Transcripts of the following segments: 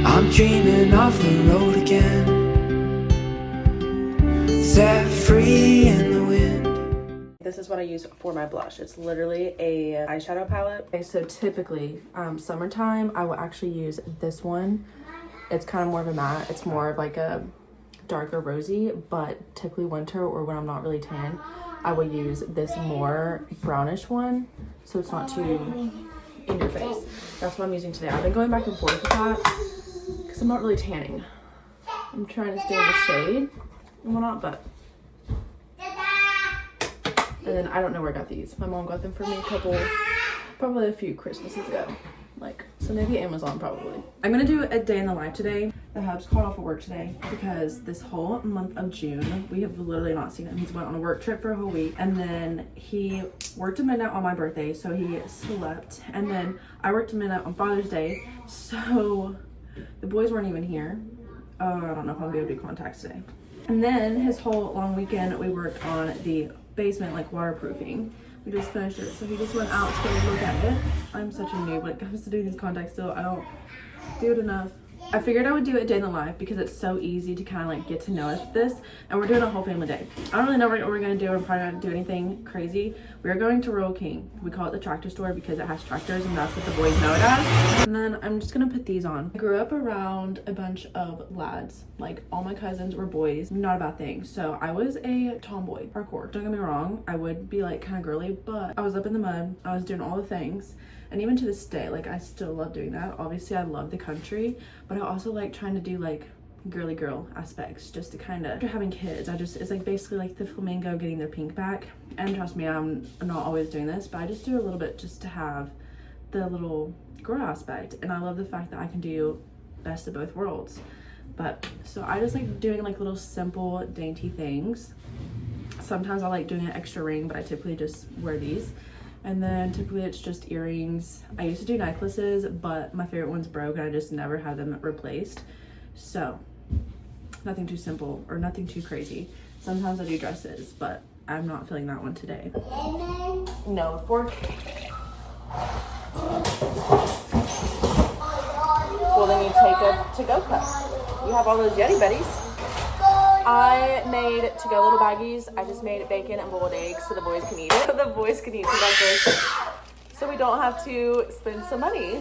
I'm dreaming of the road again, set free in the wind. This is what I use for my blush. It's literally a eyeshadow palette. Okay, so typically, summertime, I will actually use this one. It's kind of more of a matte. It's more of like a darker rosy, but typically winter or when I'm not really tan, I will use this more brownish one, so it's not too in your face. That's what I'm using today. I've been going back and forth with that because I'm not really tanning. I'm trying to stay in the shade and whatnot, but. And then I don't know where I got these. My mom got them for me probably a few Christmases ago. So maybe Amazon probably. I'm gonna do a day in the life today. The hub's called off of work today because this whole month of June, we have literally not seen him. He's went on a work trip for a whole week, and then he worked to midnight on my birthday, so he slept. And then I worked to midnight on Father's Day, so the boys weren't even here. I don't know if I'll be able to do contacts today. And then his whole long weekend, we worked on the basement, like waterproofing. We just finished it, so he just went out to go look at it. I'm such a noob when it comes to doing these contacts still. I don't do it enough. I figured I would do a day in the life because it's so easy to kind of like get to know us with this, and we're doing a whole family day. I don't really know what we're gonna do. We're probably not gonna do anything crazy. We're going to Rural King. We call it the tractor store because it has tractors and that's what the boys know it as. And then I'm just gonna put these on. I grew up around a bunch of lads. Like all my cousins were boys, not a bad thing. So I was a tomboy, hardcore. Don't get me wrong, I would be like kind of girly, but I was up in the mud. I was doing all the things. And even to this day, like I still love doing that. Obviously I love the country, but I also like trying to do like girly girl aspects just to kind of, after having kids, it's like basically like the flamingo getting their pink back. And trust me, I'm not always doing this, but I just do a little bit just to have the little girl aspect. And I love the fact that I can do best of both worlds. But so I just like doing like little simple dainty things. Sometimes I like doing an extra ring, but I typically just wear these. And then typically it's just earrings. I used to do necklaces, but my favorite ones broke and I just never had them replaced. So nothing too simple or nothing too crazy. Sometimes I do dresses, but I'm not feeling that one today. No, fork. Well, then you take a to-go cup. You have all those Yeti Betties. I made to-go little baggies. I just made bacon and boiled eggs so the boys can eat it. So the boys can eat some like this, so we don't have to spend some money.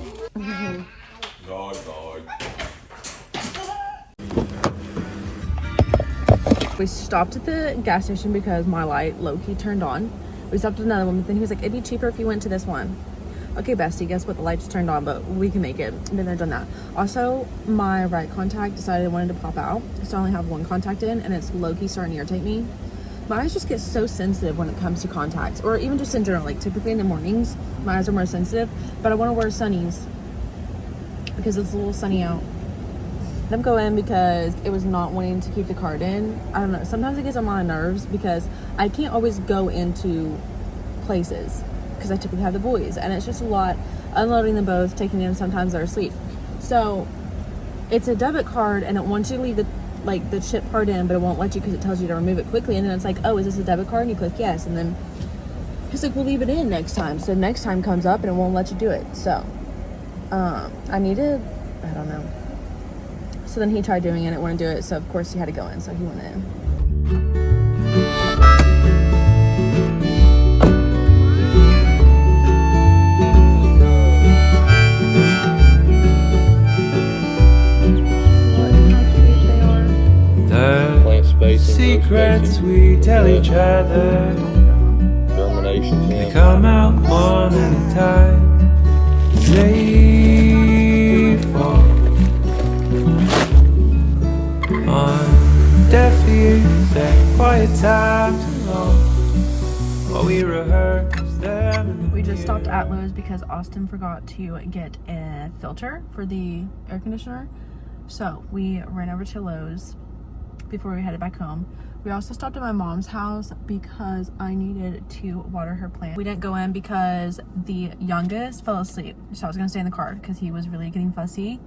We stopped at the gas station because my light low-key turned on. We stopped at another one, but then he was like, it'd be cheaper if you went to this one. Okay, bestie, guess what? The light just turned on, but we can make it. Been there, done that. Also, my right contact decided it wanted to pop out, so I only have one contact in, and it's low-key starting to irritate me. My eyes just get so sensitive when it comes to contacts, or even just in general. Like typically in the mornings, my eyes are more sensitive, but I want to wear sunnies because it's a little sunny out. Let them go in because it was not wanting to keep the card in. I don't know. Sometimes it gets on my nerves because I can't always go into places because I typically have the boys, and it's just a lot unloading them both, taking them, sometimes they're asleep. So it's a debit card and it wants you to leave the chip part in, but it won't let you because it tells you to remove it quickly. And then it's like, oh, is this a debit card? And you click yes, and then it's like, we'll leave it in next time. So next time comes up and it won't let you do it. So I don't know. So then he tried doing it, it wouldn't do it, so of course he had to go in, so he went in. Secrets we tell each other, they come out one at a time. They fall on deaf ears at quiet times alone, while we rehearse them. We just stopped at Lowe's because Austin forgot to get a filter for the air conditioner, so we ran over to Lowe's before we headed back home. We also stopped at my mom's house because I needed to water her plant. We didn't go in because the youngest fell asleep, so I was gonna stay in the car because he was really getting fussy.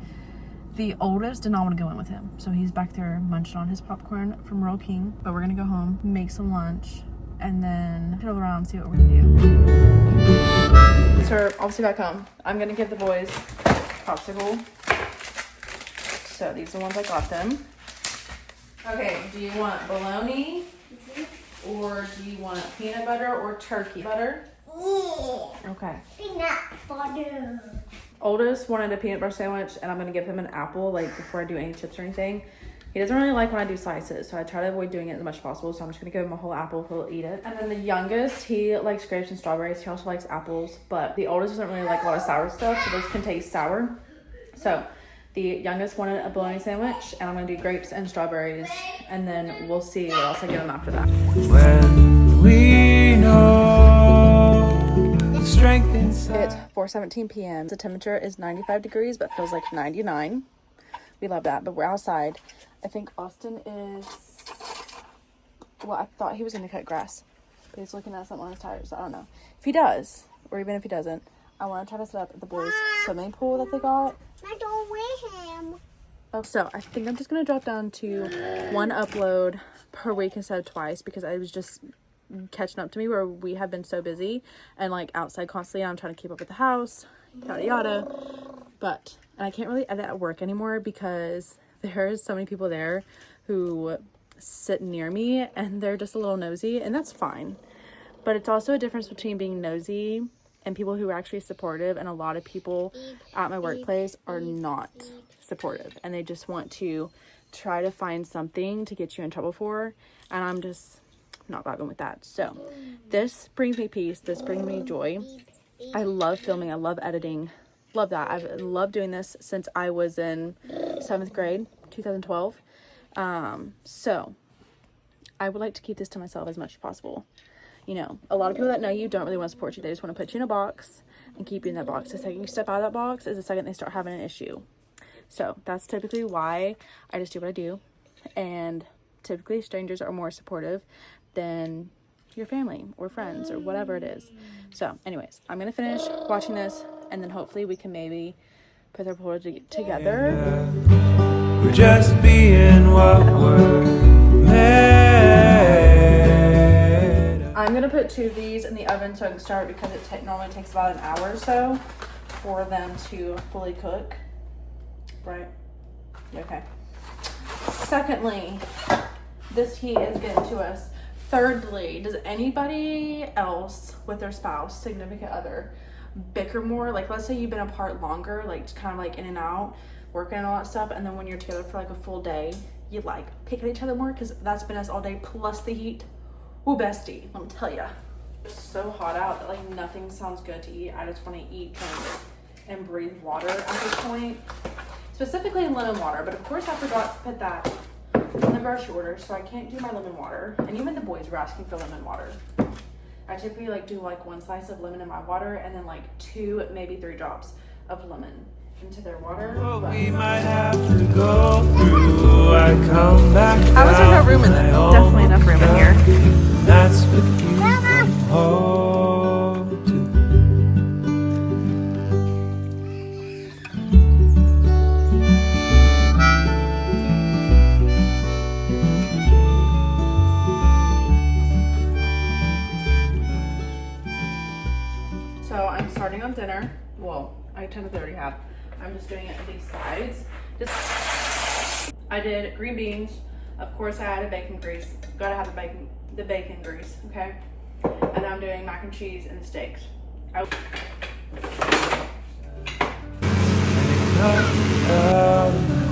The oldest did not want to go in with him, so he's back there munching on his popcorn from Rural King. But we're gonna go home, make some lunch, and then head around and see what we're gonna do. So obviously back home, I'm gonna give the boys popsicle. So these are the ones I got them. Okay, do you want bologna? Or do you want peanut butter or turkey butter? Okay. Peanut butter. Oldest wanted a peanut butter sandwich, and I'm gonna give him an apple like before I do any chips or anything. He doesn't really like when I do slices, so I try to avoid doing it as much as possible. So I'm just gonna give him a whole apple. He'll eat it. And then the youngest, he likes grapes and strawberries. He also likes apples, but the oldest doesn't really like a lot of sour stuff, so those can taste sour. So the youngest wanted a bologna sandwich, and I'm gonna do grapes and strawberries, and then we'll see what else I give him after that. When we know the strength inside. It's 4:17 p.m. The temperature is 95 degrees, but feels like 99. We love that, but we're outside. I think Austin is, well, I thought he was going to cut grass, but he's looking at something on his tires, so I don't know. If he does, or even if he doesn't, I want to try to set up at the boys' swimming pool that they got. I don't wish him. So I think I'm just going to drop down to 1 upload per week instead of twice, because I was just catching up to me where we have been so busy and like outside constantly. I'm trying to keep up with the house, yada yada, and I can't really edit at work anymore because there's so many people there who sit near me and they're just a little nosy, and that's fine. But it's also a difference between being nosy and people who are actually supportive, and a lot of people at my workplace are not supportive and they just want to try to find something to get you in trouble for, and I'm just not vibing with that. So this brings me peace, this brings me joy. I love filming, I love editing, love that. I've loved doing this since I was in 7th grade, 2012. So I would like to keep this to myself as much as possible. You know, a lot of people that know you don't really want to support you. They just want to put you in a box and keep you in that box. The second you step out of that box is the second they start having an issue. So that's typically why I just do what I do. And typically strangers are more supportive than your family or friends or whatever it is. So anyways, I'm going to finish watching this, and then hopefully we can maybe put our pool together. We're just being what we're made. I'm going to put 2 of these in the oven so I can start, because it normally takes about an hour or so for them to fully cook. Right? Okay. Secondly, this heat is getting to us. Thirdly, does anybody else with their spouse, significant other, bicker more? Like, let's say you've been apart longer, like kind of like in and out, working and all that stuff, and then when you're together for like a full day, you like pick at each other more, because that's been us all day plus the heat. Ooh, bestie, let me tell ya. It's so hot out that like nothing sounds good to eat. I just want to eat, drink, and breathe water at this point. Specifically lemon water, but of course I forgot to put that in the grocery order, so I can't do my lemon water. And even the boys were asking for lemon water. I typically like do like 1 slice of lemon in my water, and then like 2, maybe 3 drops of lemon into their water. What we might have to go through, I come back. How is there no room in there? Definitely enough room in here. That's what you come home to. So I'm starting on dinner. Well, I technically already have. I'm just doing it at these sides. I did green beans. Of course I added bacon grease. Gotta have the bacon grease, okay? And I'm doing mac and cheese and steaks.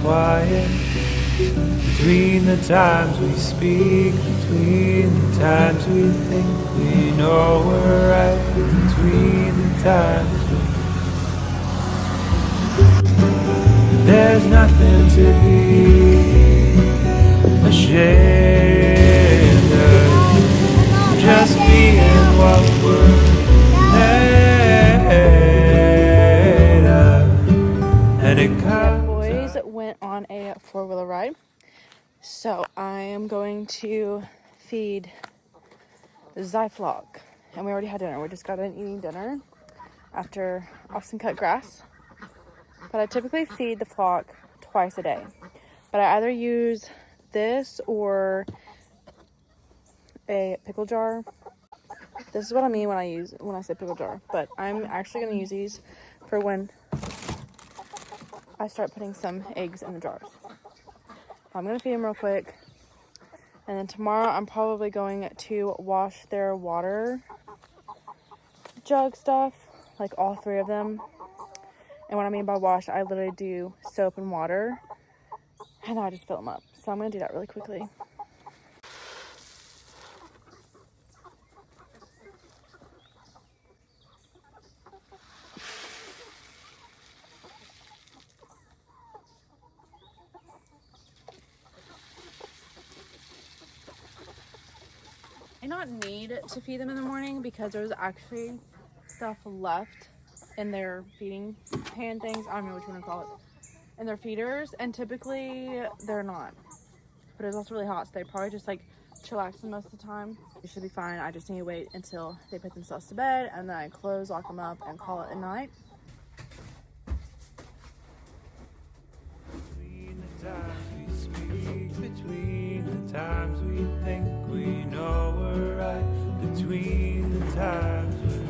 Quiet between the times we speak, between the times we think we know we're right, between the times there's nothing to be ashamed of, just being what we're made of, and it comes. Boys went on a 4-wheeler ride, so I am going to feed Zyflock, and we already had dinner. We just got done eating dinner after Austin cut grass. But I typically feed the flock twice a day. But I either use this or a pickle jar. This is what I mean when I say pickle jar. But I'm actually going to use these for when I start putting some eggs in the jars. I'm gonna feed them real quick. And then tomorrow I'm probably going to wash their water jug stuff, like all 3 of them. And what I mean by wash, I literally do soap and water and I just fill them up. So I'm gonna do that really quickly. I not need to feed them in the morning because there's actually stuff left in their feeding pan things. I don't know what you want to call it. In their feeders, and typically they're not. But it's also really hot, so they probably just like chillaxing most of the time. It should be fine. I just need to wait until they put themselves to bed, and then I close, lock them up, and call it a night. Between the times we speak, between the times we think we know we're right, between the times we're